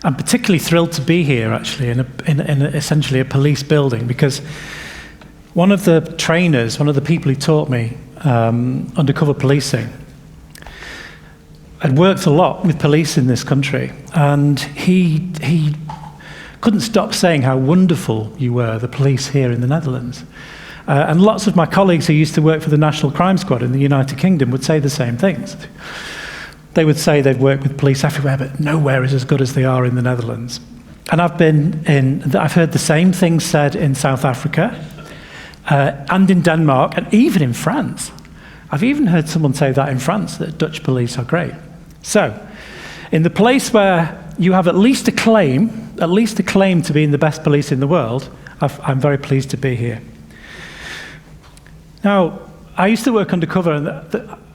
I'm particularly thrilled to be here, actually, in essentially a police building, because one of the trainers, one of the people who taught me undercover policing, had worked a lot with police in this country, and he couldn't stop saying how wonderful you were, the police here in the Netherlands. And lots of my colleagues who used to work for the National Crime Squad in the United Kingdom would say the same things. They would say they've worked with police everywhere, but nowhere is as good as they are in the Netherlands. And I've heard the same things said in South Africa, and in Denmark, and even in France. I've even heard someone say that in France, that Dutch police are great. So, in the place where you have at least a claim to being the best police in the world, I'm very pleased to be here. Now, I used to work undercover, and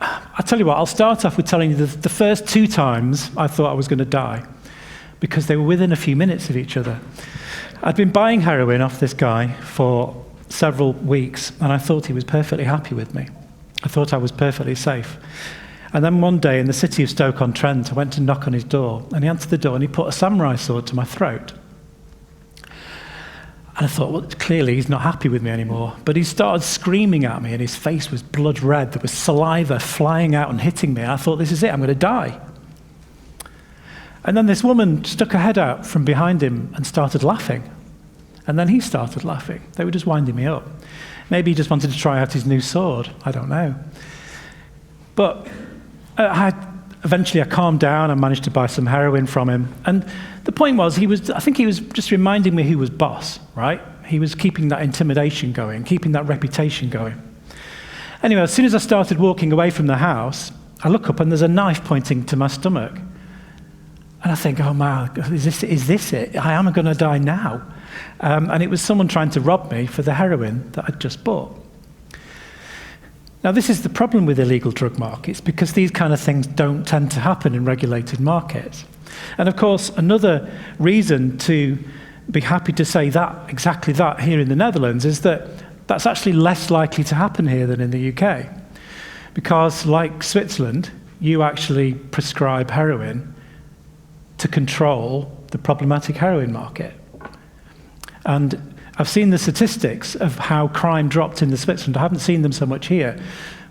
I'll tell you what, I'll start off with telling you the first 2 times I thought I was going to die, because they were within a few minutes of each other. I'd been buying heroin off this guy for several weeks, and I thought he was perfectly happy with me. I thought I was perfectly safe. And then one day in the city of Stoke-on-Trent, I went to knock on his door, and he answered the door and he put a samurai sword to my throat. And I thought, well, clearly he's not happy with me anymore. But he started screaming at me, and his face was blood red. There was saliva flying out and hitting me. And I thought, this is it, I'm going to die. And then this woman stuck her head out from behind him and started laughing. And then he started laughing. They were just winding me up. Maybe he just wanted to try out his new sword. I don't know. But eventually I calmed down. I managed to buy some heroin from him. And the point was, I think he was just reminding me who was boss, right? He was keeping that intimidation going, keeping that reputation going. Anyway, as soon as I started walking away from the house, I look up and there's a knife pointing to my stomach. And I think, oh man, is this it? I am going to die now. And it was someone trying to rob me for the heroin that I'd just bought. Now, this is the problem with illegal drug markets, because these kind of things don't tend to happen in regulated markets. And of course, another reason to be happy to say exactly that here in the Netherlands is that that's actually less likely to happen here than in the UK. Because like Switzerland, you actually prescribe heroin to control the problematic heroin market. And I've seen the statistics of how crime dropped in Switzerland. I haven't seen them so much here,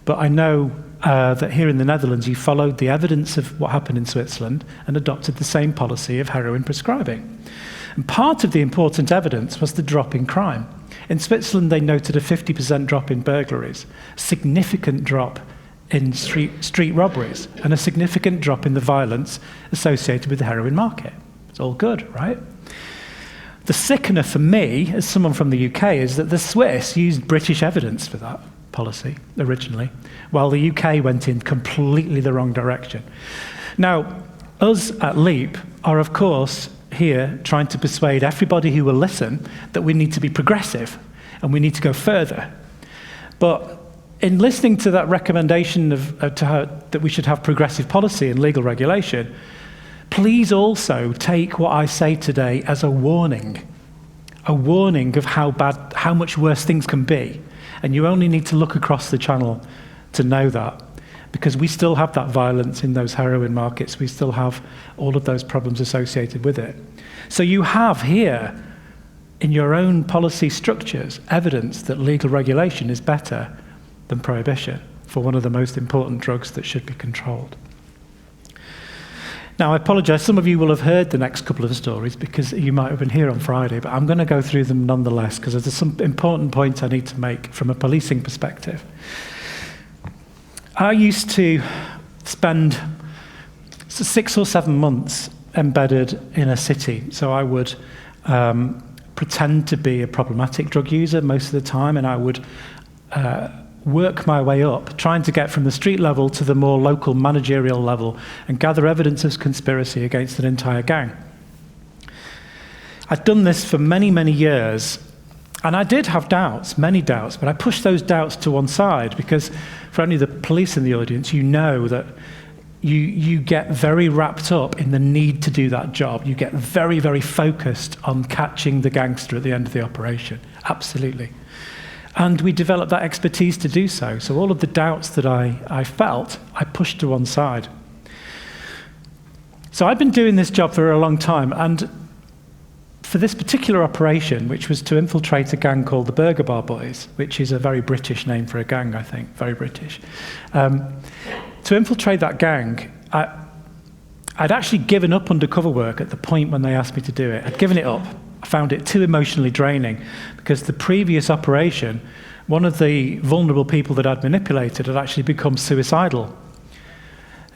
but I know that here in the Netherlands, you followed the evidence of what happened in Switzerland and adopted the same policy of heroin prescribing. And part of the important evidence was the drop in crime. In Switzerland, they noted a 50% drop in burglaries, a significant drop in street robberies, and a significant drop in the violence associated with the heroin market. It's all good, right? The sickener for me, as someone from the UK, is that the Swiss used British evidence for that policy originally, while the UK went in completely the wrong direction. Now, us at LEAP are, of course, here trying to persuade everybody who will listen that we need to be progressive and we need to go further. But in listening to that recommendation that we should have progressive policy and legal regulation, please also take what I say today as a warning of how much worse things can be. And you only need to look across the channel to know that, because we still have that violence in those heroin markets. We still have all of those problems associated with it. So you have here, in your own policy structures, evidence that legal regulation is better than prohibition for one of the most important drugs that should be controlled. Now, I apologize, some of you will have heard the next couple of stories because you might have been here on Friday, but I'm going to go through them nonetheless because there's some important points I need to make from a policing perspective. I used to spend 6 or 7 months embedded in a city, so I would pretend to be a problematic drug user most of the time, and I would work my way up, trying to get from the street level to the more local managerial level and gather evidence of conspiracy against an entire gang. I'd done this for many, many years, and I did have doubts, many doubts, but I pushed those doubts to one side because for only the police in the audience, you know that you get very wrapped up in the need to do that job. You get very, very focused on catching the gangster at the end of the operation. Absolutely. And we developed that expertise to do so. So all of the doubts that I felt, I pushed to one side. So I'd been doing this job for a long time, and for this particular operation, which was to infiltrate a gang called the Burger Bar Boys, which is a very British name for a gang, I think, very British. To infiltrate that gang, I'd actually given up undercover work at the point when they asked me to do it. I'd given it up. I found it too emotionally draining because the previous operation, one of the vulnerable people that I'd manipulated had actually become suicidal.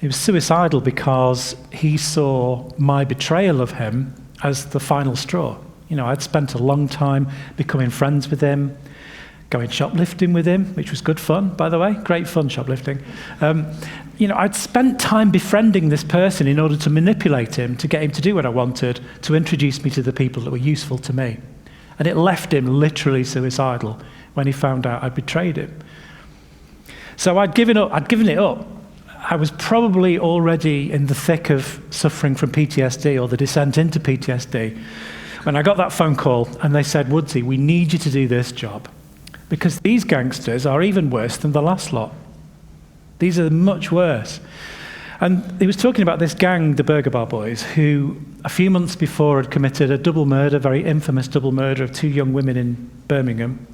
He was suicidal because he saw my betrayal of him as the final straw. You know, I'd spent a long time becoming friends with him, going shoplifting with him, which was good fun, by the way, great fun shoplifting. You know, I'd spent time befriending this person in order to manipulate him, to get him to do what I wanted, to introduce me to the people that were useful to me. And it left him literally suicidal when he found out I'd betrayed him. So I'd given it up. I was probably already in the thick of suffering from PTSD or the descent into PTSD when I got that phone call and they said, Woodsy, we need you to do this job because these gangsters are even worse than the last lot. These are much worse. And he was talking about this gang, the Burger Bar Boys, who a few months before had committed a double murder, very infamous double murder of two young women in Birmingham,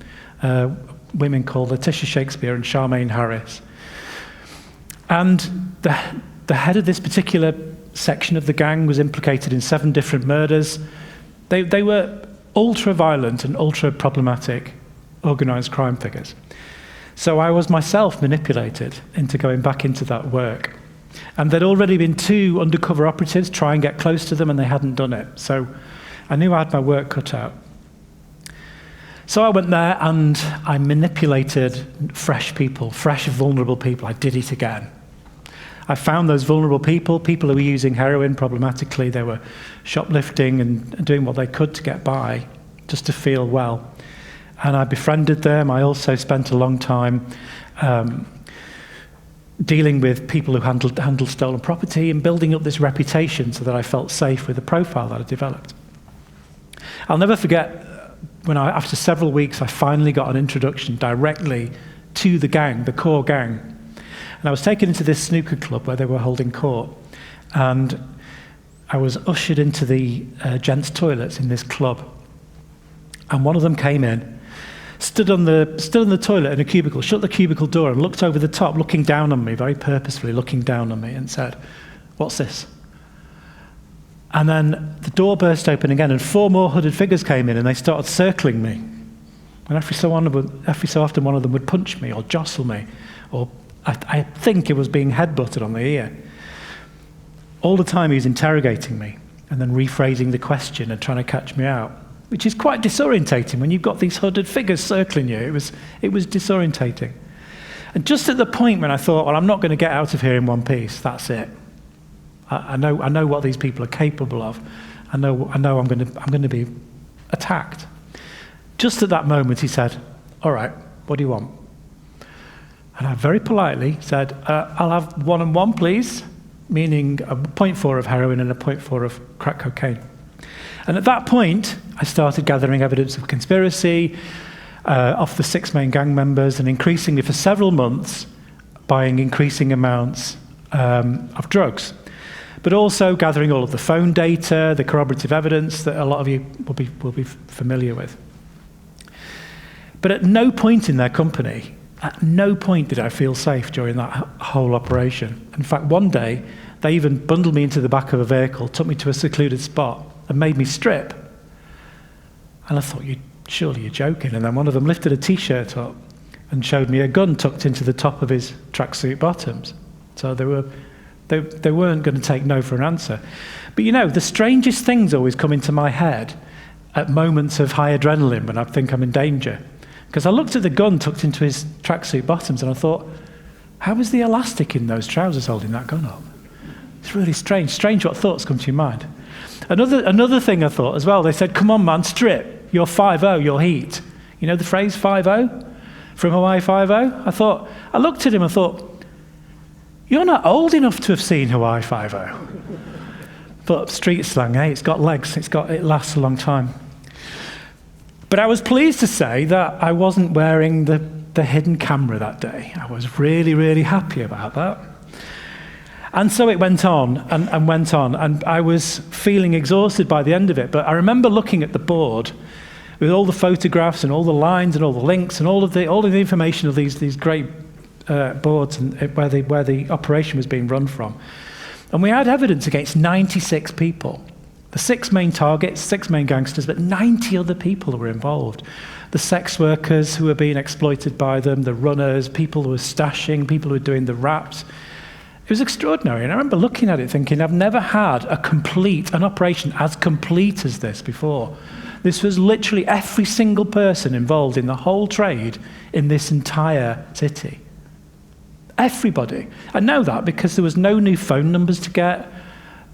women called Letitia Shakespeare and Charmaine Harris. And the head of this particular section of the gang was implicated in 7 different murders. They were ultra-violent and ultra-problematic organised crime figures. So I was myself manipulated into going back into that work. And there'd already been 2 undercover operatives try and get close to them, and they hadn't done it. So I knew I had my work cut out. So I went there and I manipulated fresh people, fresh, vulnerable people. I did it again. I found those vulnerable people who were using heroin problematically. They were shoplifting and doing what they could to get by, just to feel well. And I befriended them. I also spent a long time dealing with people who handled stolen property and building up this reputation so that I felt safe with the profile that I developed. I'll never forget when after several weeks, I finally got an introduction directly to the gang, the core gang. And I was taken into this snooker club where they were holding court. And I was ushered into the gents' toilets in this club. And one of them came in, stood on the toilet in a cubicle, shut the cubicle door and looked over the top, looking down on me, very purposefully looking down on me, and said, "What's this?" And then the door burst open again and 4 more hooded figures came in and they started circling me. And every so often one of them would punch me or jostle me, or I think it was being headbutted on the ear. All the time he was interrogating me and then rephrasing the question and trying to catch me out, which is quite disorientating when you've got these hooded figures circling you. It was disorientating. And just at the point when I thought, well, I'm not going to get out of here in one piece, that's it. I know what these people are capable of. I know I'm going to be attacked. Just at that moment, he said, "All right, what do you want?" And I very politely said, "I'll have 1 and 1, please," meaning a 0.4 of heroin and a 0.4 of crack cocaine. And at that point, I started gathering evidence of conspiracy off the 6 main gang members, and increasingly for several months, buying increasing amounts of drugs. But also gathering all of the phone data, the corroborative evidence that a lot of you will be familiar with. But at no point in their company, at no point did I feel safe during that whole operation. In fact, one day, they even bundled me into the back of a vehicle, took me to a secluded spot, and made me strip. And I thought, surely you're joking. And then one of them lifted a T-shirt up and showed me a gun tucked into the top of his tracksuit bottoms. So they weren't going to take no for an answer. But you know, the strangest things always come into my head at moments of high adrenaline when I think I'm in danger. Because I looked at the gun tucked into his tracksuit bottoms and I thought, how was the elastic in those trousers holding that gun up? It's really strange. Strange what thoughts come to your mind. Another thing I thought as well, they said, "Come on, man, strip. You're 5-0, you're heat." You know the phrase 5-0? From Hawaii 5-0? I looked at him and thought, you're not old enough to have seen Hawaii 5-0. But street slang, it's got legs, it lasts a long time. But I was pleased to say that I wasn't wearing the hidden camera that day. I was really, really happy about that. And so it went on and went on, and I was feeling exhausted by the end of it. But I remember looking at the board with all the photographs and all the lines and all the links and all of the information of these great boards and where the operation was being run from. And we had evidence against 96 people. The 6 main targets, 6 main gangsters, but 90 other people were involved. The sex workers who were being exploited by them, the runners, people who were stashing, people who were doing the raps. It was extraordinary. And I remember looking at it thinking, I've never had an operation as complete as this before. This was literally every single person involved in the whole trade in this entire city. Everybody. I know that because there was no new phone numbers to get.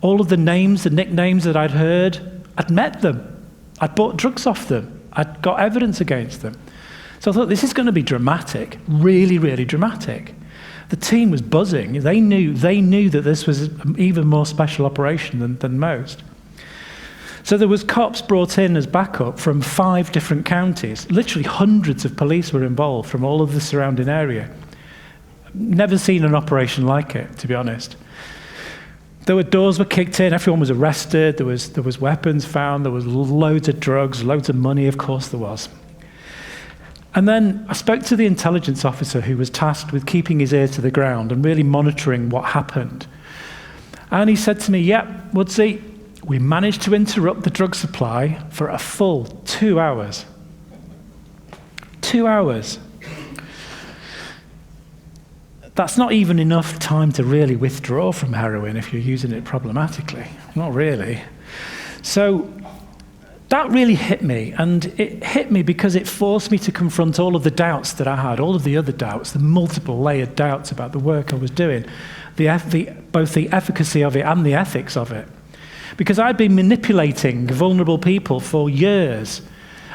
All of the names, the nicknames that I'd heard, I'd met them. I'd bought drugs off them. I'd got evidence against them. So I thought, this is going to be dramatic, really, really dramatic. The team was buzzing. They knew that this was an even more special operation than most. So there was cops brought in as backup from 5 different counties. Literally hundreds of police were involved from all of the surrounding area. Never seen an operation like it, to be honest. Doors were kicked in, everyone was arrested, there was weapons found, there was loads of drugs, loads of money, of course there was. And then I spoke to the intelligence officer who was tasked with keeping his ear to the ground and really monitoring what happened. And he said to me, Woodsy, we managed to interrupt the drug supply for a full 2 hours. 2 hours. That's not even enough time to really withdraw from heroin if you're using it problematically. Not really. So that really hit me, and it hit me because it forced me to confront all of the doubts that I had, all of the other doubts, the multiple layered doubts about the work I was doing, both the efficacy of it and the ethics of it. Because I'd been manipulating vulnerable people for years.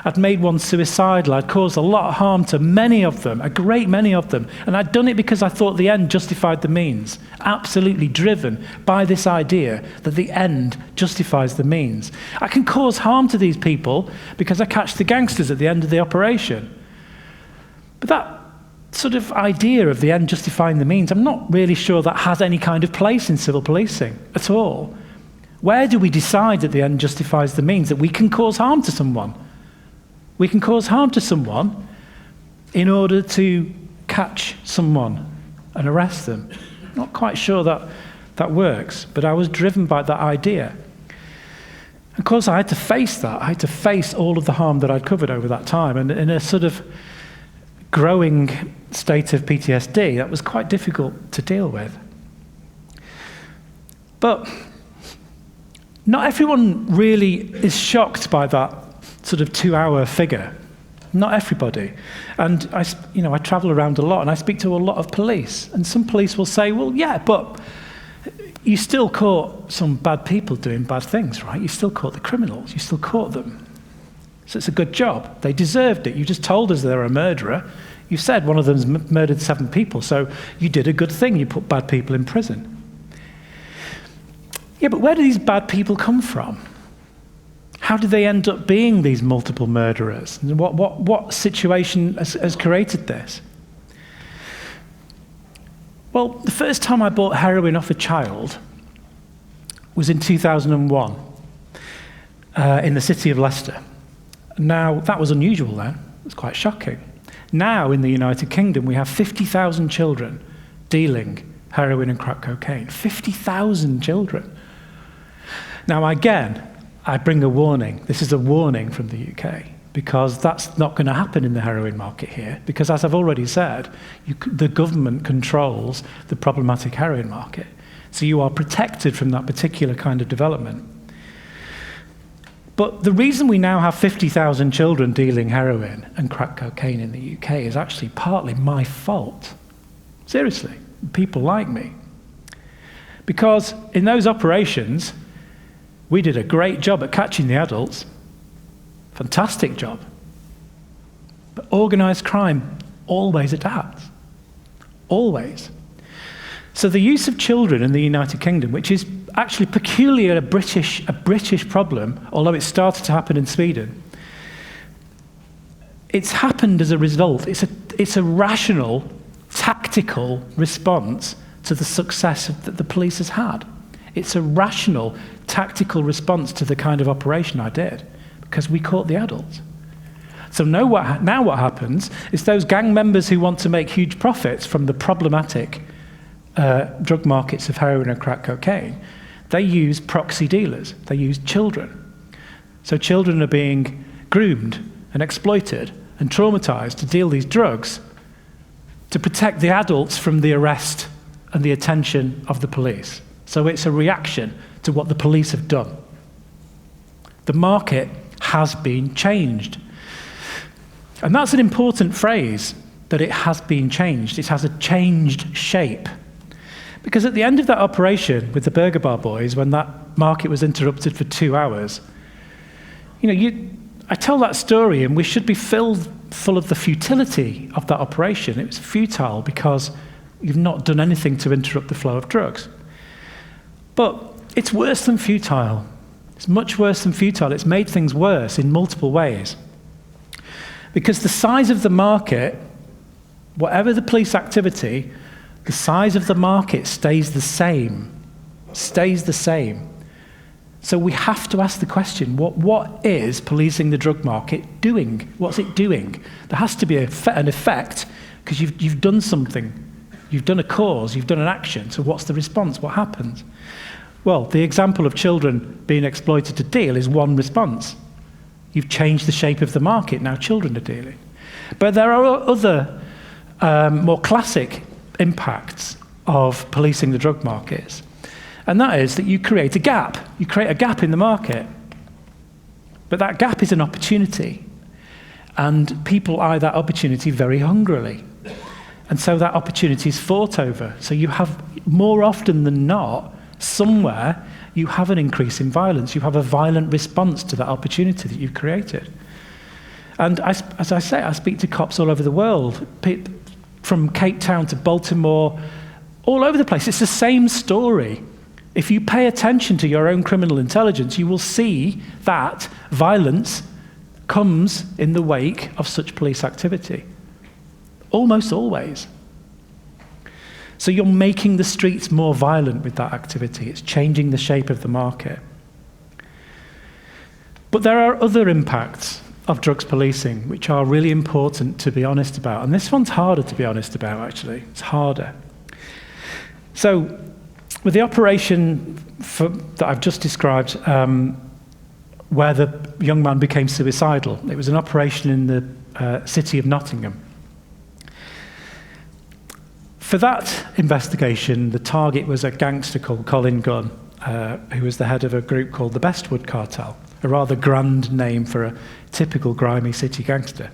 I'd made one suicidal. I'd caused a lot of harm to many of them, a great many of them. And I'd done it because I thought the end justified the means, absolutely driven by this idea that the end justifies the means. I can cause harm to these people because I catch the gangsters at the end of the operation. But that sort of idea of the end justifying the means, I'm not really sure that has any kind of place in civil policing at all. Where do we decide that the end justifies the means, that we can cause harm to someone? We can cause harm to someone in order to catch someone and arrest them. Not quite sure that works, but I was driven by that idea. Of course, I had to face that. I had to face all of the harm that I'd covered over that time. And in a sort of growing state of PTSD, that was quite difficult to deal with. But not everyone really is shocked by that sort of 2-hour figure. Not everybody. And I travel around a lot and I speak to a lot of police. And some police will say, well, yeah, but you still caught some bad people doing bad things, right? You still caught the criminals. You still caught them. So it's a good job. They deserved it. You just told us they're a murderer. You said one of them's murdered 7 people. So you did a good thing. You put bad people in prison. Yeah, but where do these bad people come from? How did they end up being these multiple murderers? And what situation has created this? Well, the first time I bought heroin off a child was in 2001 in the city of Leicester. Now, that was unusual then. It was quite shocking. Now, in the United Kingdom, we have 50,000 children dealing heroin and crack cocaine. 50,000 children. Now, again, I bring a warning. This is a warning from the UK, because that's not going to happen in the heroin market here, because as I've already said, the government controls the problematic heroin market. So you are protected from that particular kind of development. But the reason we now have 50,000 children dealing heroin and crack cocaine in the UK is actually partly my fault. Seriously, people like me. Because in those operations, we did a great job at catching the adults. Fantastic job. But organised crime always adapts. Always. So the use of children in the United Kingdom, which is actually peculiar a British problem, although it started to happen in Sweden, it's happened as a result. It's a rational, tactical response to the success that the police has had. It's a rational, tactical response to the kind of operation I did, because we caught the adults. So now what happens is those gang members who want to make huge profits from the problematic drug markets of heroin and crack cocaine, they use proxy dealers. They use children. So children are being groomed and exploited and traumatized to deal these drugs to protect the adults from the arrest and the attention of the police. So it's a reaction to what the police have done. The market has been changed. And that's an important phrase, that it has been changed. It has a changed shape. Because at the end of that operation with the Burger Bar boys, when that market was interrupted for 2 hours, I tell that story and we should be full of the futility of that operation. It was futile because you've not done anything to interrupt the flow of drugs. But it's worse than futile. It's much worse than futile. It's made things worse in multiple ways. Because the size of the market, whatever the police activity, the size of the market stays the same. So we have to ask the question, what is policing the drug market doing? What's it doing? There has to be an effect, because you've done something. You've done a cause, you've done an action. So what's the response? What happens? Well, the example of children being exploited to deal is one response. You've changed the shape of the market, now children are dealing. But there are other more classic impacts of policing the drug markets. And that is that you create a gap. You create a gap in the market. But that gap is an opportunity. And people eye that opportunity very hungrily. And so that opportunity is fought over. So you have, more often than not, somewhere you have an increase in violence. You have a violent response to that opportunity that you've created. And as I say, I speak to cops all over the world, from Cape Town to Baltimore, all over the place. It's the same story. If you pay attention to your own criminal intelligence, you will see that violence comes in the wake of such police activity. Almost always. So you're making the streets more violent with that activity. It's changing the shape of the market. But there are other impacts of drugs policing which are really important to be honest about. And this one's harder to be honest about, actually. It's harder. So with the operation that I've just described, where the young man became suicidal, it was an operation in the city of Nottingham. For that investigation, the target was a gangster called Colin Gunn, who was the head of a group called the Bestwood Cartel, a rather grand name for a typical grimy city gangster.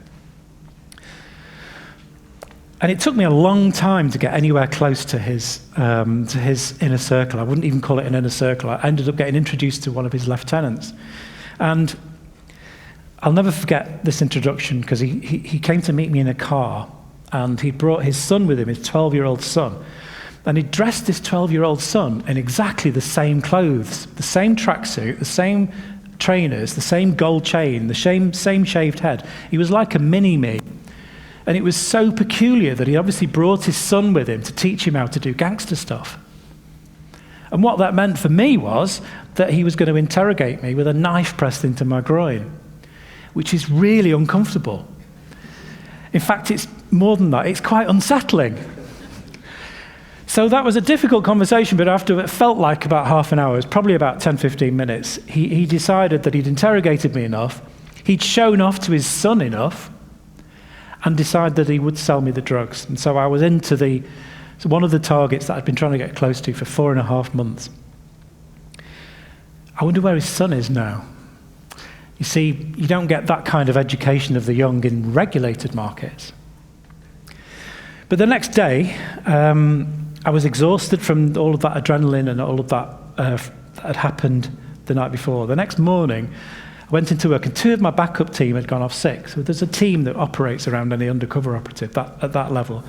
And it took me a long time to get anywhere close to his inner circle. I wouldn't even call it an inner circle. I ended up getting introduced to one of his lieutenants. And I'll never forget this introduction, because he came to meet me in a car, and he brought his son with him, his 12-year-old son. And he dressed this 12-year-old son in exactly the same clothes, the same tracksuit, the same trainers, the same gold chain, the same shaved head. He was like a mini-me. And it was so peculiar that he obviously brought his son with him to teach him how to do gangster stuff. And what that meant for me was that he was going to interrogate me with a knife pressed into my groin, which is really uncomfortable. In fact, it's more than that. It's quite unsettling. So that was a difficult conversation, but after it felt like about half an hour, it was probably about 10, 15 minutes, he decided that he'd interrogated me enough, he'd shown off to his son enough, and decided that he would sell me the drugs. And so I was into one of the targets that I'd been trying to get close to for 4.5 months. I wonder where his son is now. You see, you don't get that kind of education of the young in regulated markets. But the next day, I was exhausted from all of that adrenaline and all of that that had happened the night before. The next morning, I went into work, and 2 of my backup team had gone off sick. So there's a team that operates around any undercover operative at that level.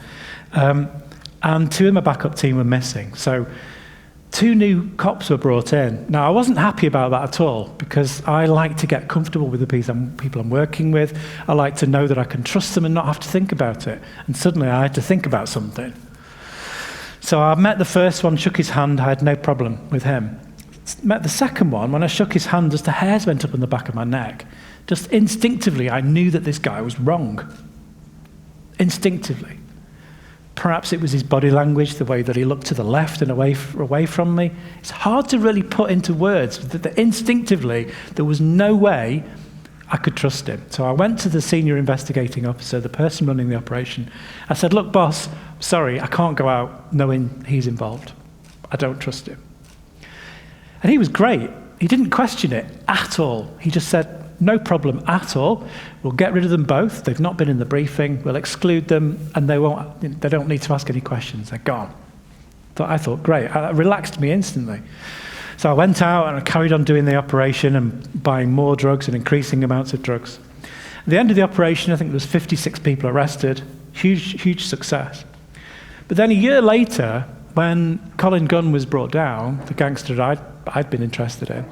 And 2 of my backup team were missing. So 2 new cops were brought in. Now, I wasn't happy about that at all, because I like to get comfortable with the people I'm working with. I like to know that I can trust them and not have to think about it. And suddenly I had to think about something. So I met the first one, shook his hand, I had no problem with him. Met the second one, when I shook his hand, just the hairs went up on the back of my neck. Just instinctively, I knew that this guy was wrong. Instinctively. Perhaps it was his body language, the way that he looked to the left and away from me. It's hard to really put into words that instinctively there was no way I could trust him. So I went to the senior investigating officer, the person running the operation. I said, look, boss, sorry, I can't go out knowing he's involved. I don't trust him. And he was great. He didn't question it at all. He just said, no problem at all. We'll get rid of them both. They've not been in the briefing. We'll exclude them, and they don't need to ask any questions. They're gone. I thought, great. That relaxed me instantly. So I went out and I carried on doing the operation and buying more drugs and increasing amounts of drugs. At the end of the operation, I think there was 56 people arrested. Huge success. But then a year later, when Colin Gunn was brought down, the gangster that I'd been interested in,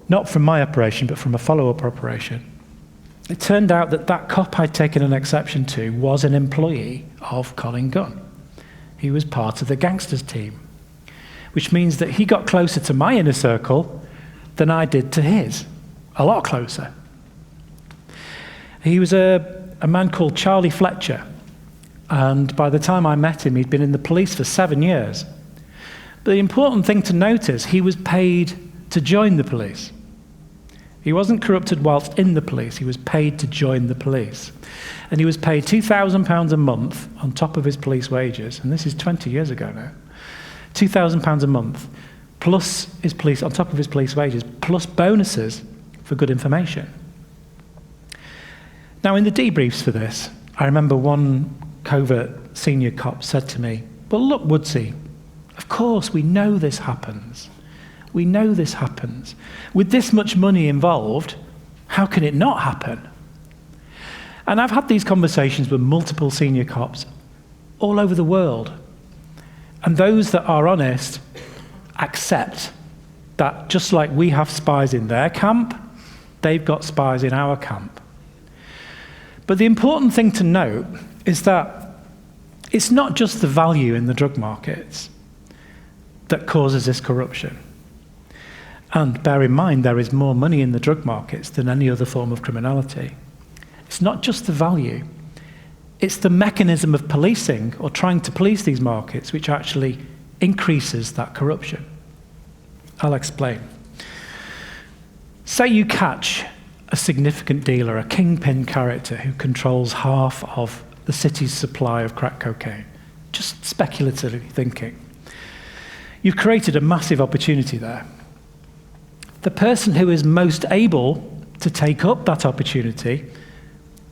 not from my operation, but from a follow-up operation, it turned out that that cop I'd taken an exception to was an employee of Colin Gunn. He was part of the gangsters team, which means that he got closer to my inner circle than I did to his, a lot closer. He was a man called Charlie Fletcher, and by the time I met him, he'd been in the police for 7 years. But the important thing to note is he was paid to join the police. He wasn't corrupted whilst in the police, he was paid to join the police. And he was paid £2,000 a month on top of his police wages, and this is 20 years ago now. £2,000 a month, plus on top of his police wages, plus bonuses for good information. Now, in the debriefs for this, I remember one covert senior cop said to me, well, look, Woodsy, of course we know this happens. We know this happens. With this much money involved, how can it not happen? And I've had these conversations with multiple senior cops all over the world. And those that are honest accept that just like we have spies in their camp, they've got spies in our camp. But the important thing to note is that it's not just the value in the drug markets that causes this corruption. And bear in mind, there is more money in the drug markets than any other form of criminality. It's not just the value. It's the mechanism of policing or trying to police these markets which actually increases that corruption. I'll explain. Say you catch a significant dealer, a kingpin character who controls half of the city's supply of crack cocaine. Just speculatively thinking. You've created a massive opportunity there. The person who is most able to take up that opportunity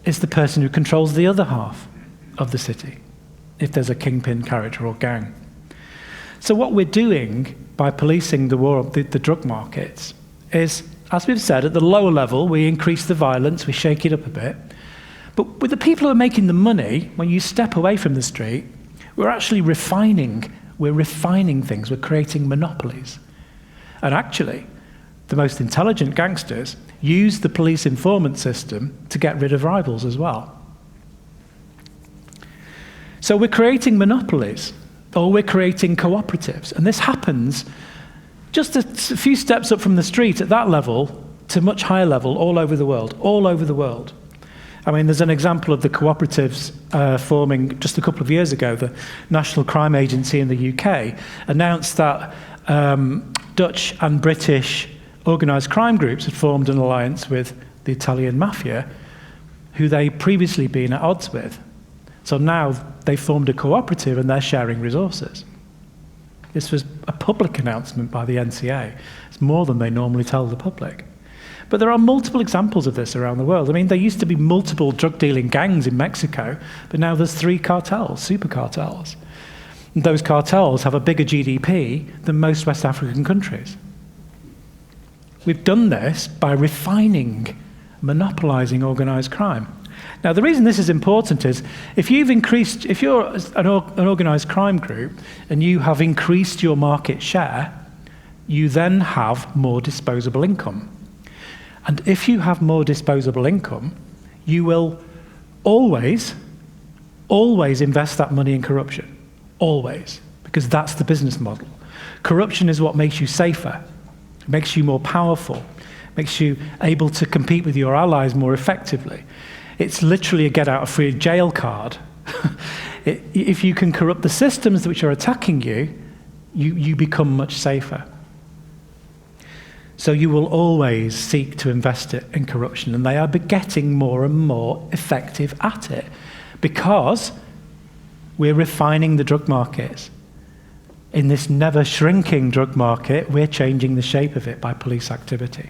is the person who controls the other half of the city, if there's a kingpin character or gang. So what we're doing by policing the drug markets is, as we've said, at the lower level, we increase the violence, we shake it up a bit. But with the people who are making the money, when you step away from the street, we're actually refining things, we're creating monopolies. And actually, the most intelligent gangsters use the police informant system to get rid of rivals as well. So we're creating monopolies, or we're creating cooperatives. And this happens just a few steps up from the street at that level to much higher level all over the world. I mean, there's an example of the cooperatives forming just a couple of years ago. The National Crime Agency in the UK announced that Dutch and British organised crime groups had formed an alliance with the Italian mafia, who they'd previously been at odds with. So now they formed a cooperative and they're sharing resources. This was a public announcement by the NCA. It's more than they normally tell the public. But there are multiple examples of this around the world. I mean, there used to be multiple drug-dealing gangs in Mexico, but now there's 3 cartels, super cartels. And those cartels have a bigger GDP than most West African countries. We've done this by refining, monopolizing organised crime. Now, the reason this is important is if you're an organised crime group and you have increased your market share, you then have more disposable income. And if you have more disposable income, you will always invest that money in corruption. always, because that's the business model. Corruption is what makes you safer, makes you more powerful, makes you able to compete with your allies more effectively. It's literally a get-out-of-free-jail card. If you can corrupt the systems which are attacking you, you become much safer. So you will always seek to invest it in corruption, and they are getting more and more effective at it because we're refining the drug markets. In this never-shrinking drug market, we're changing the shape of it by police activity.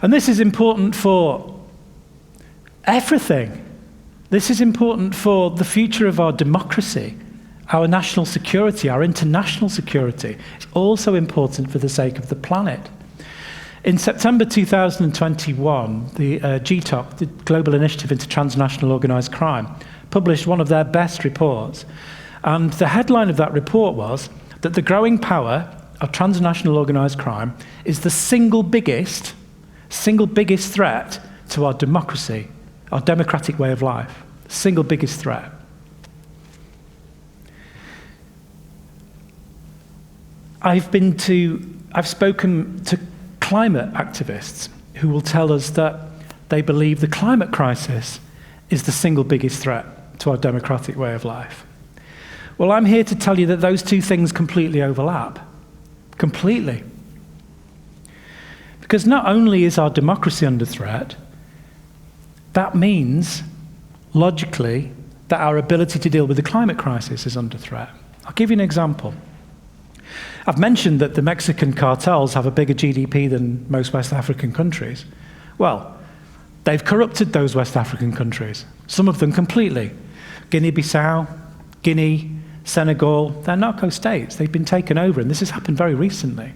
And this is important for everything. This is important for the future of our democracy, our national security, our international security. It's also important for the sake of the planet. In September 2021, the GTOC, the Global Initiative into Transnational Organised Crime, published one of their best reports. And the headline of that report was that the growing power of transnational organised crime is the single biggest threat to our democracy, our democratic way of life. Single biggest threat. I've spoken to climate activists who will tell us that they believe the climate crisis is the single biggest threat to our democratic way of life. Well, I'm here to tell you that those two things completely overlap. Completely. Because not only is our democracy under threat, that means, logically, that our ability to deal with the climate crisis is under threat. I'll give you an example. I've mentioned that the Mexican cartels have a bigger GDP than most West African countries. Well, they've corrupted those West African countries, some of them completely. Guinea-Bissau, Guinea, Senegal, they're narco states. They've been taken over, and this has happened very recently.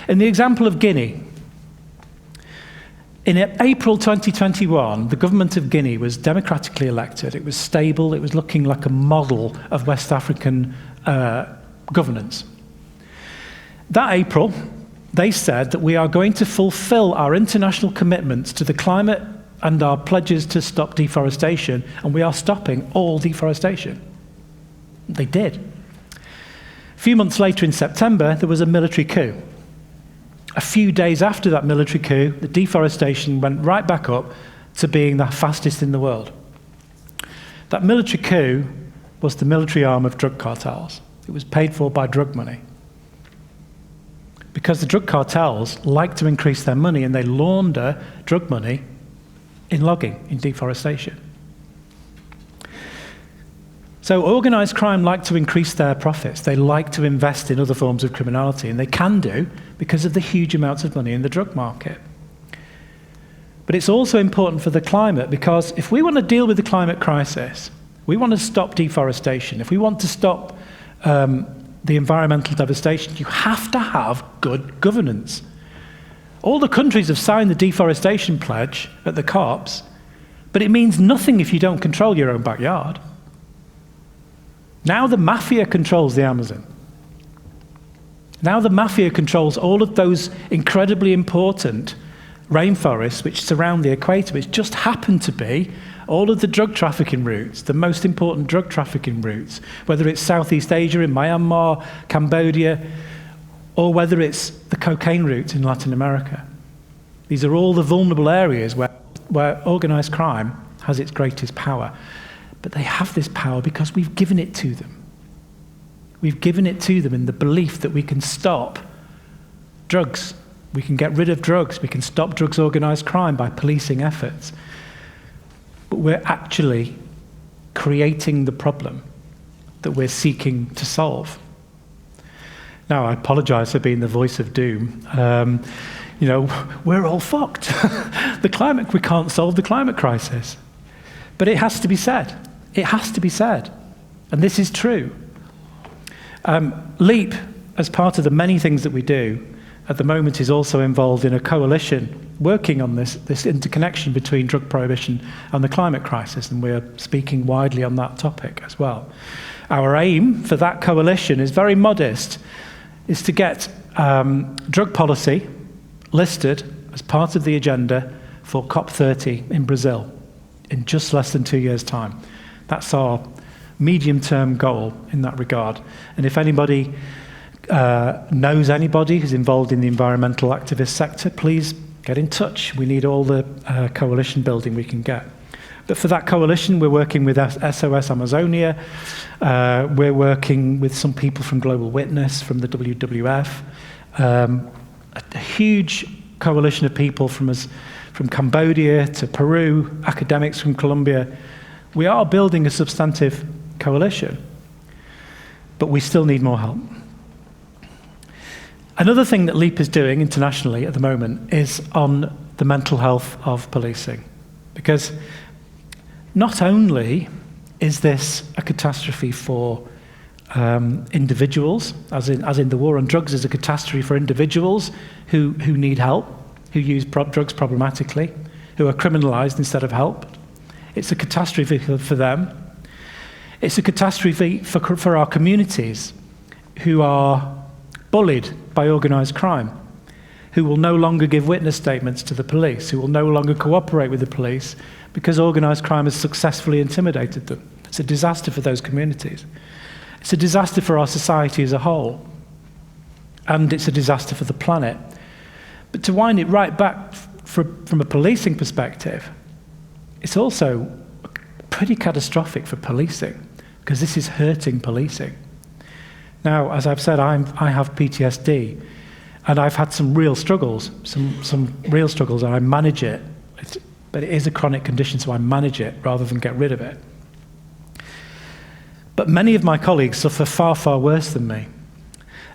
In the example of Guinea, in April 2021, the government of Guinea was democratically elected. It was stable. It was looking like a model of West African governance. That April, they said that we are going to fulfill our international commitments to the climate and our pledges to stop deforestation, and we are stopping all deforestation. They did. A few months later in September, there was a military coup. A few days after that military coup, the deforestation went right back up to being the fastest in the world. That military coup was the military arm of drug cartels. It was paid for by drug money. Because the drug cartels like to increase their money, and they launder drug money in logging, in deforestation. So organised crime like to increase their profits. They like to invest in other forms of criminality, and they can do because of the huge amounts of money in the drug market. But it's also important for the climate, because if we want to deal with the climate crisis, we want to stop deforestation, if we want to stop the environmental devastation, you have to have good governance. All the countries have signed the deforestation pledge at the COPs, but it means nothing if you don't control your own backyard. Now the mafia controls the Amazon. Now the mafia controls all of those incredibly important rainforests which surround the equator, which just happen to be all of the drug trafficking routes, the most important drug trafficking routes, whether it's Southeast Asia in Myanmar, Cambodia, or whether it's the cocaine route in Latin America. These are all the vulnerable areas where organised crime has its greatest power. But they have this power because we've given it to them. We've given it to them in the belief that we can stop drugs. We can get rid of drugs. We can stop drugs organised crime by policing efforts. But we're actually creating the problem that we're seeking to solve. Now, I apologise for being the voice of doom. We're all fucked. We can't solve the climate crisis. But it has to be said. It has to be said. And this is true. LEAP, as part of the many things that we do, at the moment is also involved in a coalition working on this interconnection between drug prohibition and the climate crisis, and we're speaking widely on that topic as well. Our aim for that coalition is very modest, is to get drug policy listed as part of the agenda for COP30 in Brazil in just less than 2 years' time. That's our medium-term goal in that regard. And if anybody knows anybody who's involved in the environmental activist sector, please get in touch. We need all the coalition building we can get. But for that coalition, we're working with SOS Amazonia. We're working with some people from Global Witness, from the WWF. A huge coalition of people from Cambodia to Peru, academics from Colombia. We are building a substantive coalition, but we still need more help. Another thing that LEAP is doing internationally at the moment is on the mental health of policing, because not only is this a catastrophe for individuals, as in the war on drugs is a catastrophe for individuals who need help, who use drugs problematically, who are criminalized instead of helped. It's a catastrophe for them. It's a catastrophe for our communities who are bullied by organised crime, who will no longer give witness statements to the police, who will no longer cooperate with the police because organised crime has successfully intimidated them. It's a disaster for those communities. It's a disaster for our society as a whole. And it's a disaster for the planet. But to wind it right back from a policing perspective, it's also pretty catastrophic for policing, because this is hurting policing. Now, as I've said, I have PTSD, and I've had some real struggles, some real struggles, and I manage it. But it is a chronic condition, so I manage it rather than get rid of it. But many of my colleagues suffer far, far worse than me.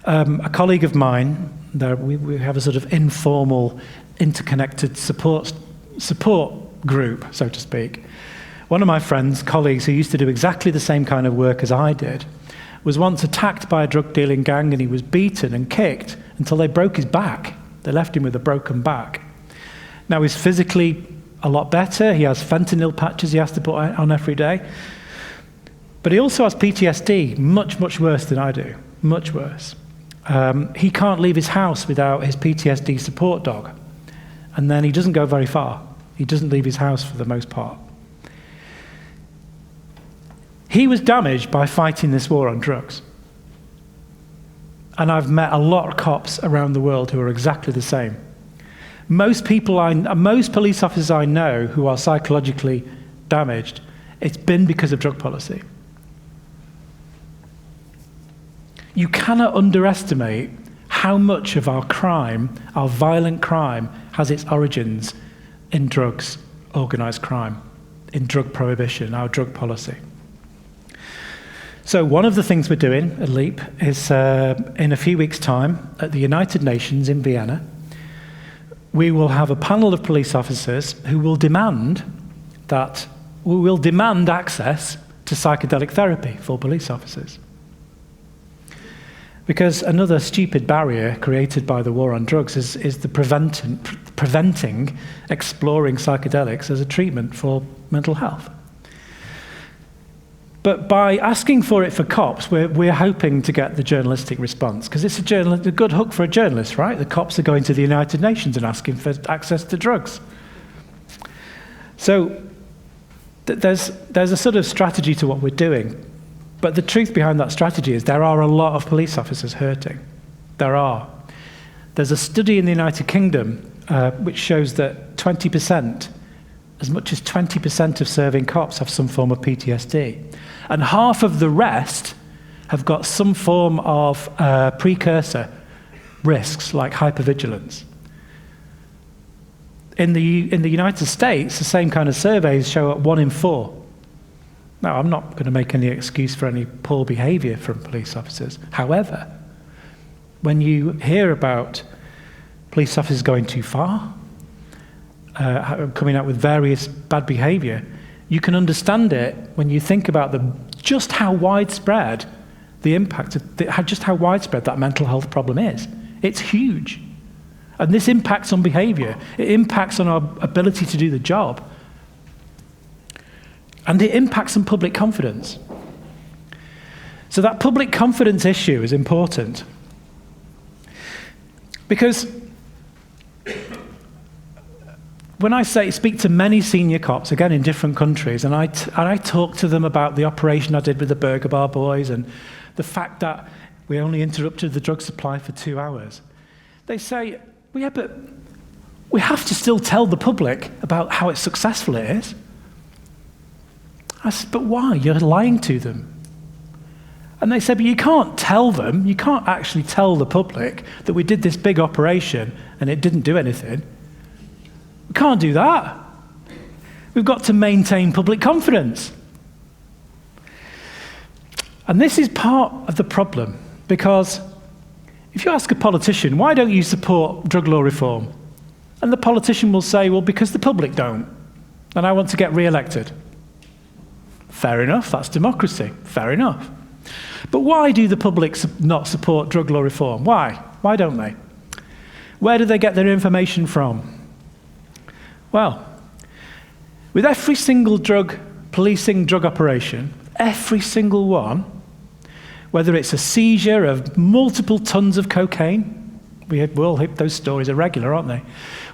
A colleague of mine, we have a sort of informal, interconnected support group, so to speak. One of my friends, colleagues who used to do exactly the same kind of work as I did, was once attacked by a drug-dealing gang, and he was beaten and kicked until they broke his back. They left him with a broken back. Now he's physically a lot better. He has fentanyl patches he has to put on every day. But he also has PTSD, much, much worse than I do, much worse. He can't leave his house without his PTSD support dog. And then he doesn't go very far. He doesn't leave his house for the most part. He was damaged by fighting this war on drugs. And I've met a lot of cops around the world who are exactly the same. Most police officers I know who are psychologically damaged, it's been because of drug policy. You cannot underestimate how much of our crime, our violent crime, has its origins in drugs, organised crime, in drug prohibition, our drug policy. So one of the things we're doing at LEAP is in a few weeks' time at the United Nations in Vienna, we will have a panel of police officers who will demand access to psychedelic therapy for police officers. Because another stupid barrier created by the war on drugs is the preventing exploring psychedelics as a treatment for mental health. But by asking for it for cops, we're hoping to get the journalistic response, because it's a good hook for a journalist, right? The cops are going to the United Nations and asking for access to drugs. So there's a sort of strategy to what we're doing. But the truth behind that strategy is there are a lot of police officers hurting. There are. There's a study in the United Kingdom which shows that 20%, as much as 20% of serving cops have some form of PTSD. And half of the rest have got some form of precursor risks, like hypervigilance. In the United States, the same kind of surveys show at 1 in 4. Now, I'm not going to make any excuse for any poor behaviour from police officers. However, when you hear about police officers going too far, coming out with various bad behaviour, you can understand it when you think about just how widespread the impact of just how widespread that mental health problem is. It's huge. And this impacts on behaviour. It impacts on our ability to do the job. And it impacts on public confidence. So that public confidence issue is important. Because when I speak to many senior cops, again in different countries, and I talk to them about the operation I did with the Burger Bar boys and the fact that we only interrupted the drug supply for 2 hours, they say, well, yeah, but we have to still tell the public about how successful it is. I said, but why? You're lying to them. And they said, but you can't tell them, you can't actually tell the public that we did this big operation and it didn't do anything. We can't do that. We've got to maintain public confidence. And this is part of the problem, because if you ask a politician, why don't you support drug law reform? And the politician will say, well, because the public don't, and I want to get re-elected. Fair enough, that's democracy, fair enough. But why do the public not support drug law reform? Why? Why don't they? Where do they get their information from? Well, with every single policing drug operation, every single one, whether it's a seizure of multiple tons of cocaine, we all hope those stories are regular, aren't they?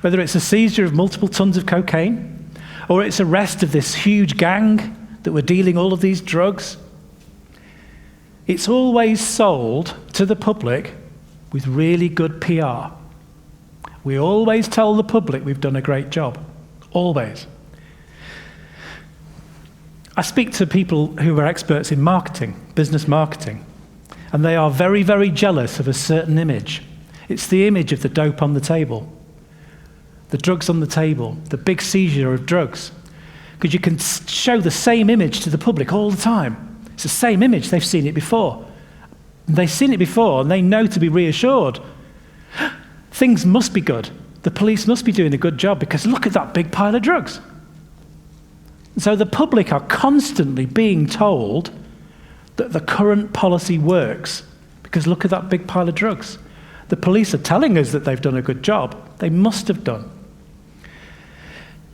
Whether it's a seizure of multiple tons of cocaine, or it's arrest of this huge gang that were dealing all of these drugs, it's always sold to the public with really good PR. We always tell the public we've done a great job. Always. I speak to people who are experts in marketing, business marketing, and they are very, very jealous of a certain image. It's the image of the dope on the table, the drugs on the table, the big seizure of drugs. Because you can show the same image to the public all the time. It's the same image, they've seen it before. They've seen it before and they know to be reassured. Things must be good. The police must be doing a good job because look at that big pile of drugs. So the public are constantly being told that the current policy works because look at that big pile of drugs. The police are telling us that they've done a good job. They must have done.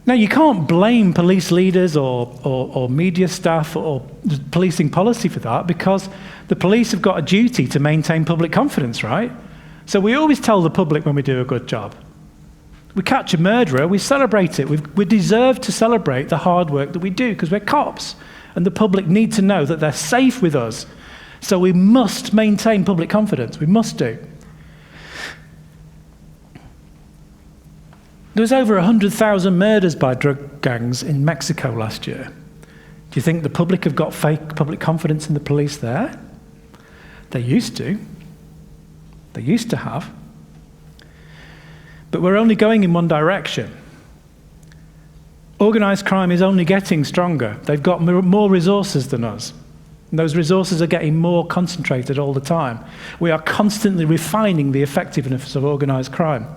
Now, you can't blame police leaders or media staff or policing policy for that because the police have got a duty to maintain public confidence, right? So we always tell the public when we do a good job. We catch a murderer, we celebrate it. We deserve to celebrate the hard work that we do because we're cops and the public need to know that they're safe with us. So we must maintain public confidence. We must do. There was over 100,000 murders by drug gangs in Mexico last year. Do you think the public have got fake public confidence in the police there? They used to. They used to have. But we're only going in one direction. Organised crime is only getting stronger. They've got more resources than us. And those resources are getting more concentrated all the time. We are constantly refining the effectiveness of organised crime.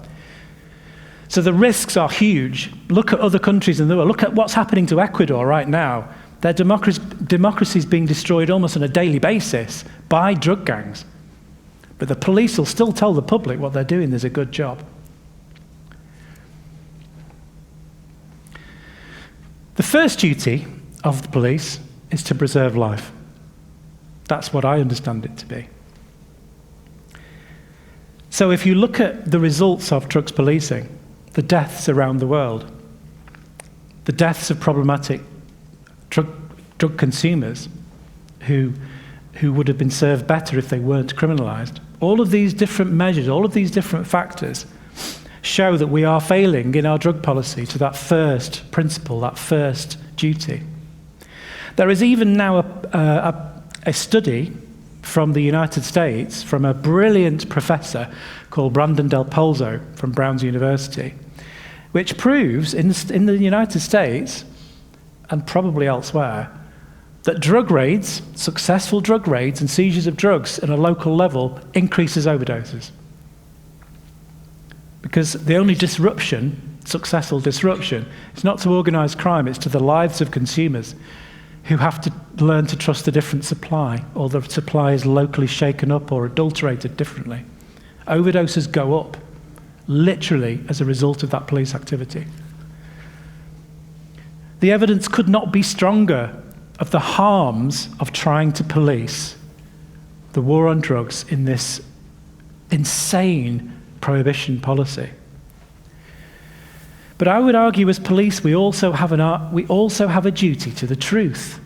So the risks are huge. Look at other countries in the world. Look at what's happening to Ecuador right now. Their democracy is being destroyed almost on a daily basis by drug gangs. But the police will still tell the public what they're doing is a good job. The first duty of the police is to preserve life. That's what I understand it to be. So if you look at the results of drugs policing, the deaths around the world, the deaths of problematic drug consumers who would have been served better if they weren't criminalised, all of these different measures, all of these different factors show that we are failing in our drug policy to that first principle, that first duty. There is even now a study from the United States from a brilliant professor called Brandon Del Polzo from Brown's University, which proves in the United States and probably elsewhere that drug raids, successful drug raids and seizures of drugs at a local level increases overdoses. Because the only disruption, successful disruption, is not to organised crime, it's to the lives of consumers who have to learn to trust a different supply, or the supply is locally shaken up or adulterated differently. Overdoses go up, literally as a result of that police activity. The evidence could not be stronger of the harms of trying to police the war on drugs in this insane prohibition policy. But I would argue as police, we also have a duty to the truth.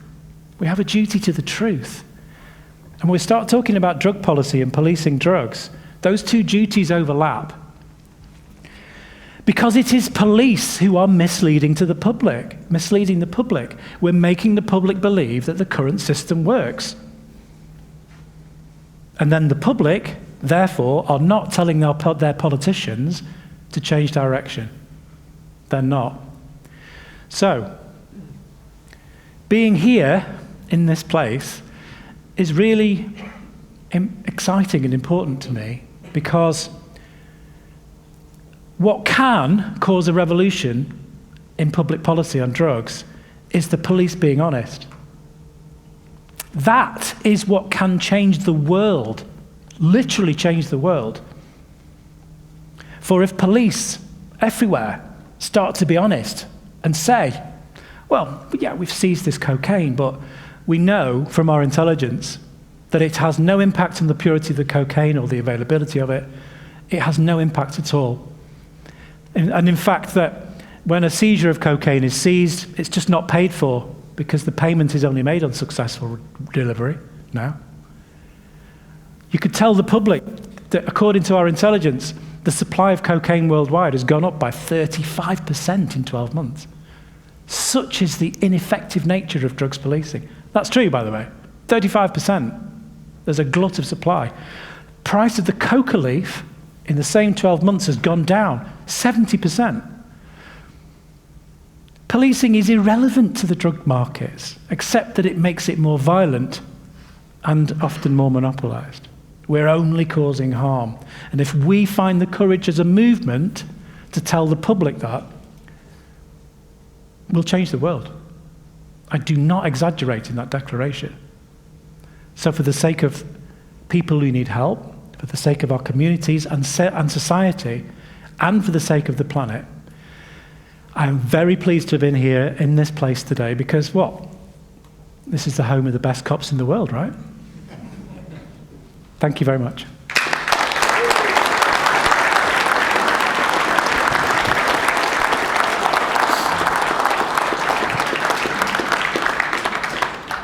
We have a duty to the truth. And when we start talking about drug policy and policing drugs, those two duties overlap. Because it is police who are misleading the public. We're making the public believe that the current system works. And then the public, therefore, are not telling their politicians to change direction. They're not. So, being here in this place is really exciting and important to me, because what can cause a revolution in public policy on drugs is the police being honest. That is what can change the world, literally change the world. For if police everywhere start to be honest and say, well, yeah, we've seized this cocaine, but we know from our intelligence that it has no impact on the purity of the cocaine or the availability of it. It has no impact at all. And in fact, that when a seizure of cocaine is seized, it's just not paid for because the payment is only made on successful delivery now. You could tell the public that according to our intelligence, the supply of cocaine worldwide has gone up by 35% in 12 months. Such is the ineffective nature of drugs policing. That's true, by the way. 35%. There's a glut of supply. Price of the coca leaf in the same 12 months has gone down 70%. Policing is irrelevant to the drug markets, except that it makes it more violent and often more monopolized. We're only causing harm. And if we find the courage as a movement to tell the public that, we'll change the world. I do not exaggerate in that declaration. So for the sake of people who need help, for the sake of our communities and society, and for the sake of the planet, I am very pleased to have been here in this place today because, what? This is the home of the best cops in the world, right? Thank you very much.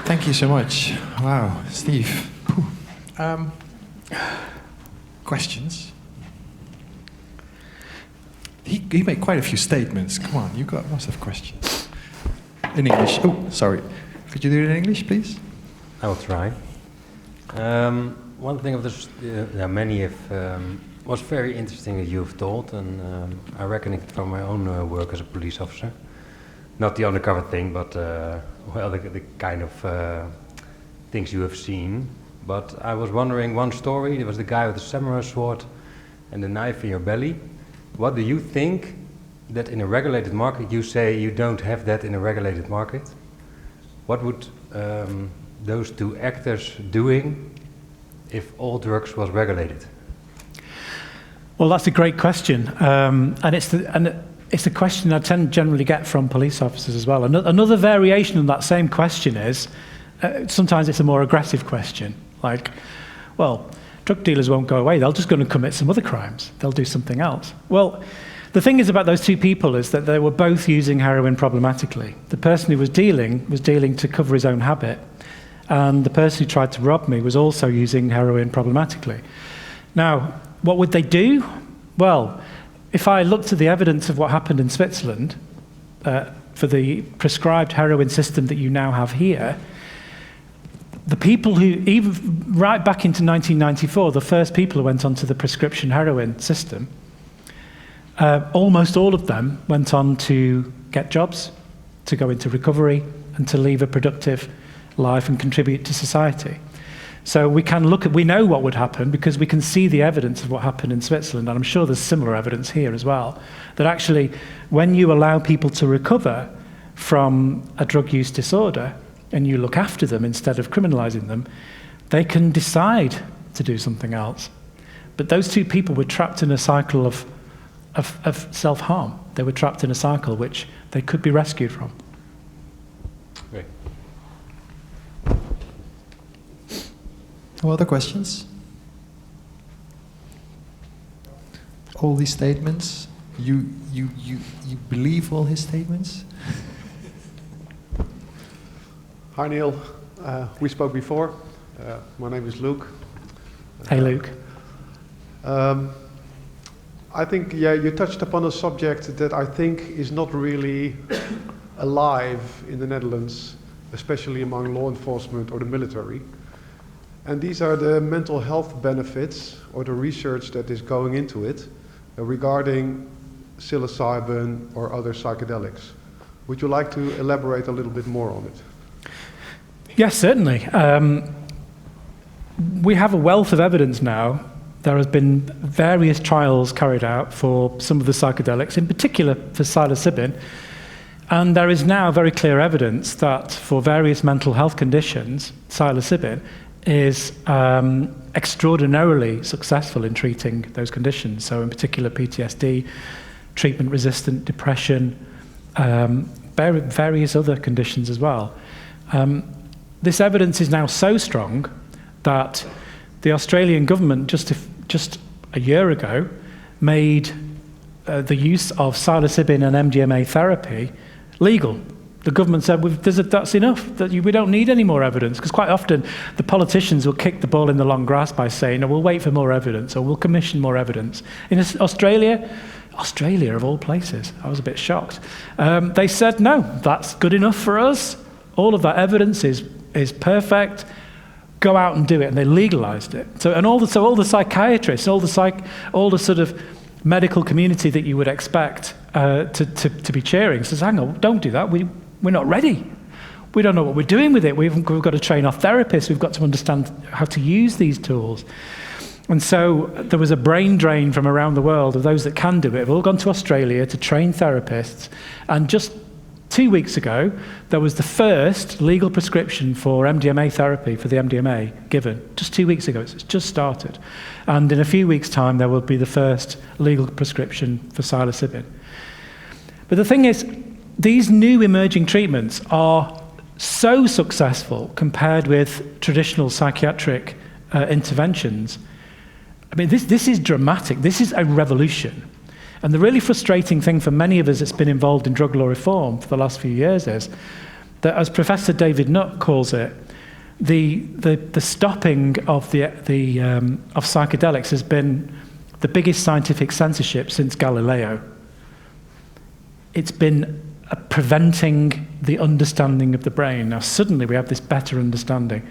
Thank you so much. Wow, Steve. Questions? He made quite a few statements. Come on, you must have questions. In English. Oh, sorry. Could you do it in English, please? I will try. One thing of this, many was very interesting that you've told, and I reckon it from my own work as a police officer. Not the undercover thing, but the kind of things you have seen. But I was wondering, one story, there was the guy with the samurai sword and the knife in your belly. What do you think that in a regulated market, you say you don't have that in a regulated market? What would those two actors doing if all drugs was regulated? Well, that's a great question, and it's a question I tend to generally get from police officers as well. Another variation of that same question is, sometimes it's a more aggressive question, like, well, drug dealers won't go away, they're just going to commit some other crimes, they'll do something else. Well, the thing is about those two people is that they were both using heroin problematically. The person who was dealing to cover his own habit, and the person who tried to rob me was also using heroin problematically. Now, what would they do? Well, if I looked at the evidence of what happened in Switzerland for the prescribed heroin system that you now have here, the people who, even right back into 1994, the first people who went onto the prescription heroin system, almost all of them went on to get jobs, to go into recovery, and to leave a productive life and contribute to society. So we know what would happen because we can see the evidence of what happened in Switzerland, and I'm sure there's similar evidence here as well, that actually when you allow people to recover from a drug use disorder and you look after them instead of criminalizing them, they can decide to do something else. But those two people were trapped in a cycle of self-harm. They were trapped in a cycle which they could be rescued from. Great. No other questions? All these statements, You believe all his statements? Hi Neil, we spoke before. My name is Luke. Hey, Luke. I think, you touched upon a subject that I think is not really alive in the Netherlands, especially among law enforcement or the military. And these are the mental health benefits or the research that is going into it regarding psilocybin or other psychedelics. Would you like to elaborate a little bit more on it? Yes, certainly. We have a wealth of evidence now. There has been various trials carried out for some of the psychedelics, in particular for psilocybin, and there is now very clear evidence that for various mental health conditions, psilocybin is extraordinarily successful in treating those conditions. So in particular PTSD, treatment-resistant depression, various other conditions as well. This evidence is now so strong that the Australian government just a year ago made the use of psilocybin and MDMA therapy legal. The government said, that's enough, we don't need any more evidence, because quite often the politicians will kick the ball in the long grass by saying, no, we'll wait for more evidence, or we'll commission more evidence. In Australia of all places, I was a bit shocked. They said, no, that's good enough for us. All of that evidence is perfect. Go out and do it, and they legalized it. So all the psychiatrists, all the sort of medical community that you would expect to be cheering says, hang on, don't do that. We're not ready. We don't know what we're doing with it. We've got to train our therapists. We've got to understand how to use these tools. And so there was a brain drain from around the world of those that can do it. They've all gone to Australia to train therapists. And just 2 weeks ago, there was the first legal prescription for MDMA therapy, for the MDMA given. Just 2 weeks ago, it's just started. And in a few weeks' time, there will be the first legal prescription for psilocybin. But the thing is, these new emerging treatments are so successful compared with traditional psychiatric interventions. I mean, this is dramatic. This is a revolution. And the really frustrating thing for many of us that's been involved in drug law reform for the last few years is that, as Professor David Nutt calls it, the stopping of psychedelics has been the biggest scientific censorship since Galileo. It's been preventing the understanding of the brain. Now, suddenly we have this better understanding.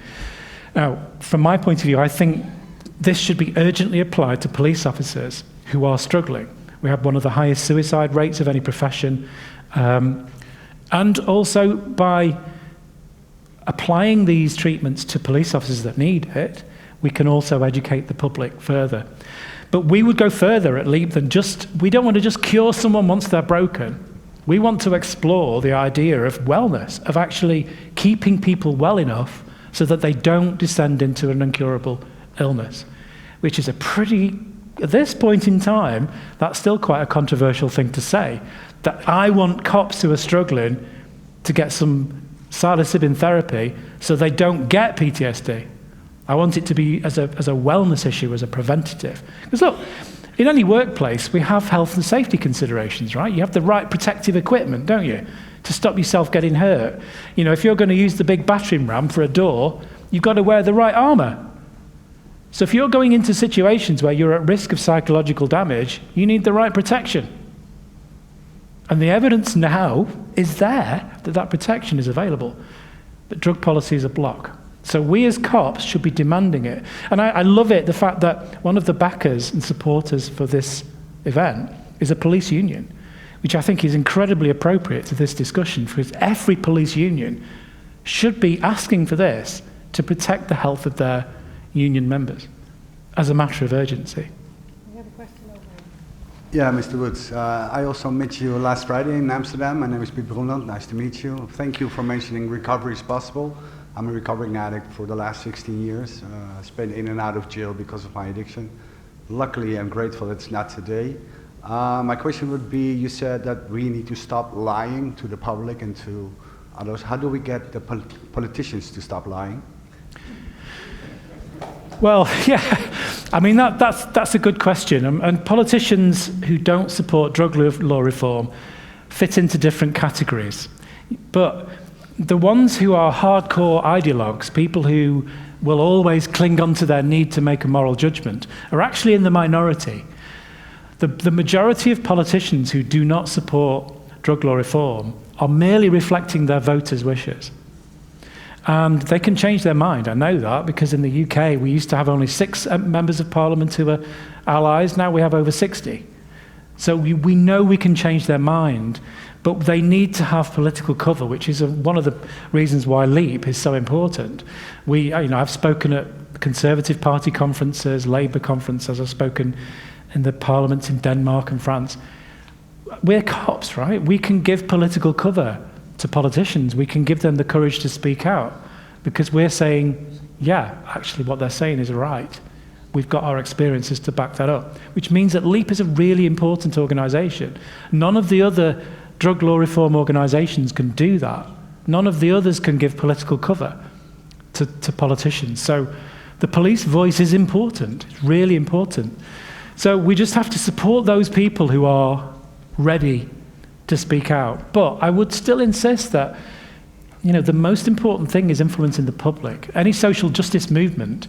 Now, from my point of view, I think this should be urgently applied to police officers who are struggling. We have one of the highest suicide rates of any profession. And also by applying these treatments to police officers that need it, we can also educate the public further. But we would go further at LEAP than we don't want to just cure someone once they're broken. We want to explore the idea of wellness, of actually keeping people well enough so that they don't descend into an incurable illness, which is at this point in time, that's still quite a controversial thing to say, that I want cops who are struggling to get some psilocybin therapy so they don't get PTSD. I want it to be as a wellness issue, as a preventative. Because look, in any workplace, we have health and safety considerations, right? You have the right protective equipment, don't you, to stop yourself getting hurt. You know, if you're going to use the big battering ram for a door, you've got to wear the right armor. So if you're going into situations where you're at risk of psychological damage, you need the right protection. And the evidence now is there that protection is available. But drug policy is a block. So we as cops should be demanding it. And I love it, the fact that one of the backers and supporters for this event is a police union, which I think is incredibly appropriate to this discussion, because every police union should be asking for this to protect the health of their union members as a matter of urgency. We have a question over Yeah, Mr. Woods. I also met you last Friday in Amsterdam. My name is Piet Broenland. Nice to meet you. Thank you for mentioning recovery is possible. I'm a recovering addict for the last 16 years. Spent in and out of jail because of my addiction. Luckily, I'm grateful it's not today. My question would be, you said that we need to stop lying to the public and to others. How do we get the politicians to stop lying? Well, yeah, I mean, that's a good question. And politicians who don't support drug law reform fit into different categories. But the ones who are hardcore ideologues, people who will always cling on to their need to make a moral judgment, are actually in the minority. The majority of politicians who do not support drug law reform are merely reflecting their voters' wishes. And they can change their mind. I know that because in the UK we used to have only 6 members of parliament who were allies. Now we have over 60. So we know we can change their mind, but they need to have political cover, which is one of the reasons why LEAP is so important. I've spoken at Conservative Party conferences, Labour conferences, I've spoken in the parliaments in Denmark and France. We're cops, right? We can give political cover to politicians. We can give them the courage to speak out because we're saying, yeah, actually what they're saying is right. We've got our experiences to back that up, which means that LEAP is a really important organisation. None of the other drug law reform organisations can do that. None of the others can give political cover to politicians. So the police voice is important. It's really important. So we just have to support those people who are ready to speak out. But I would still insist that, the most important thing is influencing the public. Any social justice movement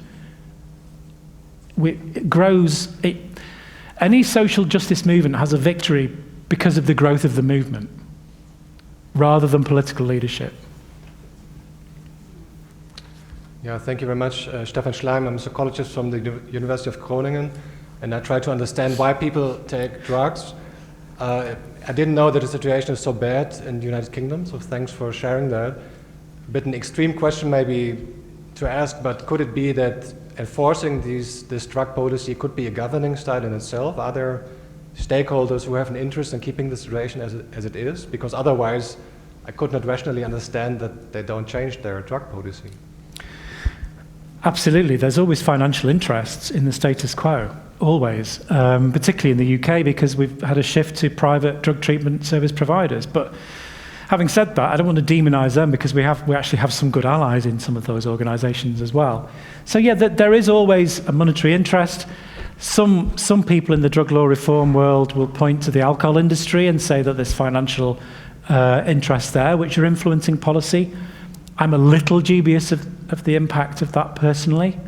any social justice movement has a victory because of the growth of the movement, rather than political leadership. Yeah, thank you very much. Stefan Schleim, I'm a psychologist from the University of Groningen, and I try to understand why people take drugs. I didn't know that the situation is so bad in the United Kingdom, so thanks for sharing that. A bit an extreme question maybe to ask, but could it be that enforcing this drug policy could be a governing style in itself? Are there stakeholders who have an interest in keeping the situation as it is? Because otherwise, I could not rationally understand that they don't change their drug policy. Absolutely. There's always financial interests in the status quo. Always, particularly in the UK, because we've had a shift to private drug treatment service providers. But having said that, I don't want to demonise them because we actually have some good allies in some of those organisations as well. So yeah, there is always a monetary interest. Some people in the drug law reform world will point to the alcohol industry and say that there's financial interests there which are influencing policy. I'm a little dubious of the impact of that personally.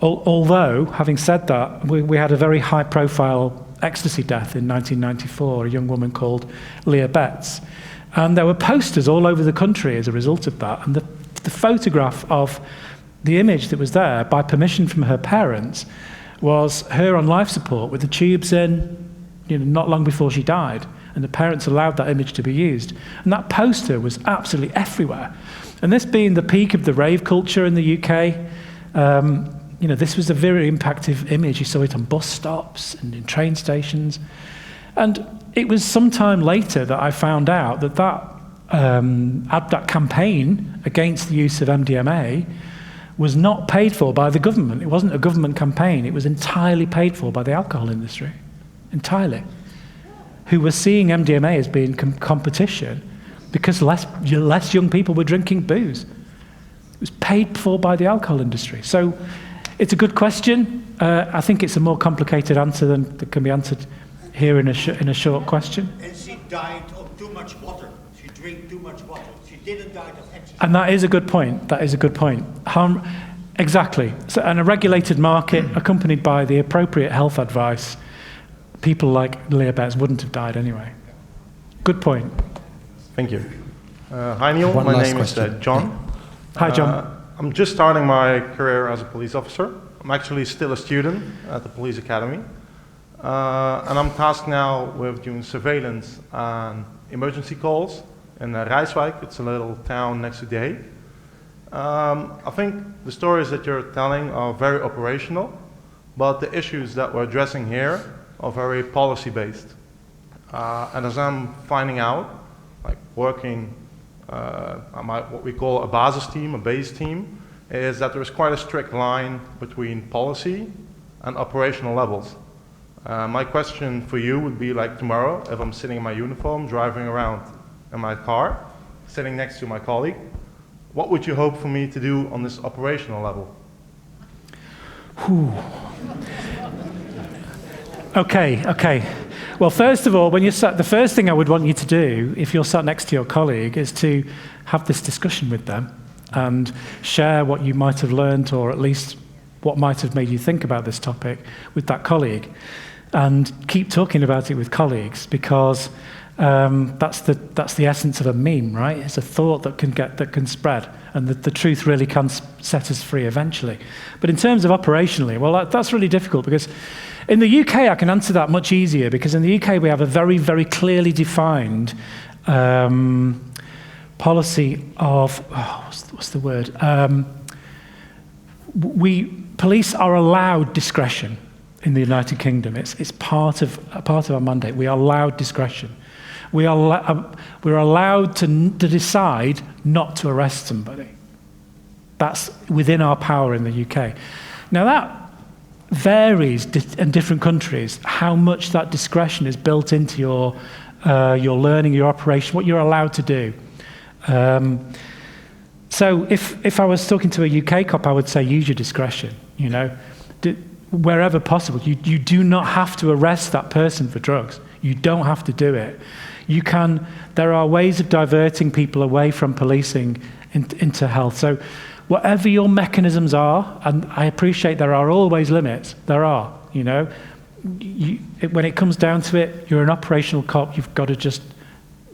Although, having said that, we had a very high-profile ecstasy death in 1994, a young woman called Leah Betts. And there were posters all over the country as a result of that. And the photograph of the image that was there, by permission from her parents, was her on life support with the tubes in, not long before she died. And the parents allowed that image to be used. And that poster was absolutely everywhere. And this being the peak of the rave culture in the UK, this was a very impactful image. You saw it on bus stops and in train stations. And it was sometime later that I found out that campaign against the use of MDMA was not paid for by the government. It wasn't a government campaign. It was entirely paid for by the alcohol industry, entirely, who were seeing MDMA as being competition because less young people were drinking booze. It was paid for by the alcohol industry. So it's a good question. I think it's a more complicated answer than that can be answered here in a short question. And she died of too much water. She drank too much water. She didn't die of exercise. And that is a good point. Exactly. So, and a regulated market accompanied by the appropriate health advice, people like Leah Betts wouldn't have died anyway. Good point. Thank you. Hi Neil, my name is John. Hi John. I'm just starting my career as a police officer. I'm actually still a student at the police academy. And I'm tasked now with doing surveillance and emergency calls in Rijswijk. It's a little town next to The Hague. I think the stories that you're telling are very operational, but the issues that we're addressing here are very policy-based. And as I'm finding out, like working on what we call a basis team, a base team, is that there's quite a strict line between policy and operational levels. My question for you would be like tomorrow, if I'm sitting in my uniform, driving around in my car, sitting next to my colleague, what would you hope for me to do on this operational level? Whew. Okay. Well, first of all, when you're sat, the first thing I would want you to do, if you're sat next to your colleague, is to have this discussion with them and share what you might have learned, or at least what might have made you think about this topic with that colleague. And keep talking about it with colleagues, because that's the essence of a meme, right? It's a thought that can spread, and the truth really can set us free eventually. But in terms of operationally, well, that's really difficult, because in the UK I can answer that much easier, because in the UK we have a very, very clearly defined policy of what's the word? Police are allowed discretion in the United Kingdom. It's part of our mandate. We are allowed discretion. We're allowed to decide not to arrest somebody. That's within our power in the UK. Now that varies in different countries, how much that discretion is built into your learning, your operation, what you're allowed to do. So if I was talking to a UK cop, I would say use your discretion, wherever possible. You do not have to arrest that person for drugs. You don't have to do it. There are ways of diverting people away from policing into health. So whatever your mechanisms are, and I appreciate there are always limits, there are, when it comes down to it, you're an operational cop, you've got to just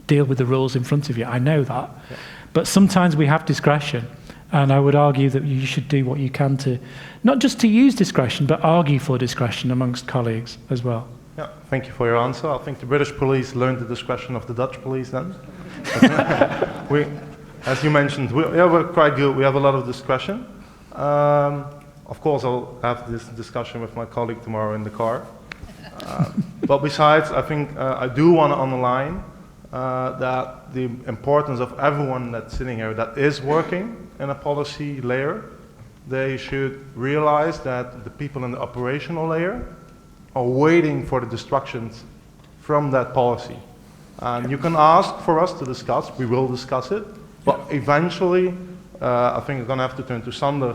deal with the rules in front of you. I know that. Yeah. But sometimes we have discretion, and I would argue that you should do what you can to, not just to use discretion, but argue for discretion amongst colleagues as well. Yeah, thank you for your answer. I think the British police learned the discretion of the Dutch police then. As you mentioned, we're quite good. We have a lot of discretion. Of course, I'll have this discussion with my colleague tomorrow in the car. But besides, I think I do want to underline that the importance of everyone that's sitting here that is working in a policy layer, they should realize that the people in the operational layer are waiting for the instructions from that policy. And you can ask for us to discuss, we will discuss it, but eventually, I think we're going to have to turn to Sander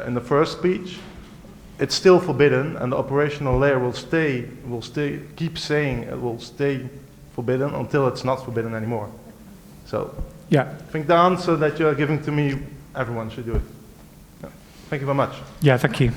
in the first speech. It's still forbidden, and the operational layer will keep saying it will stay forbidden until it's not forbidden anymore. So, yeah, I think the answer that you're giving to me, everyone should do it. Yeah. Thank you very much. Yeah, thank you.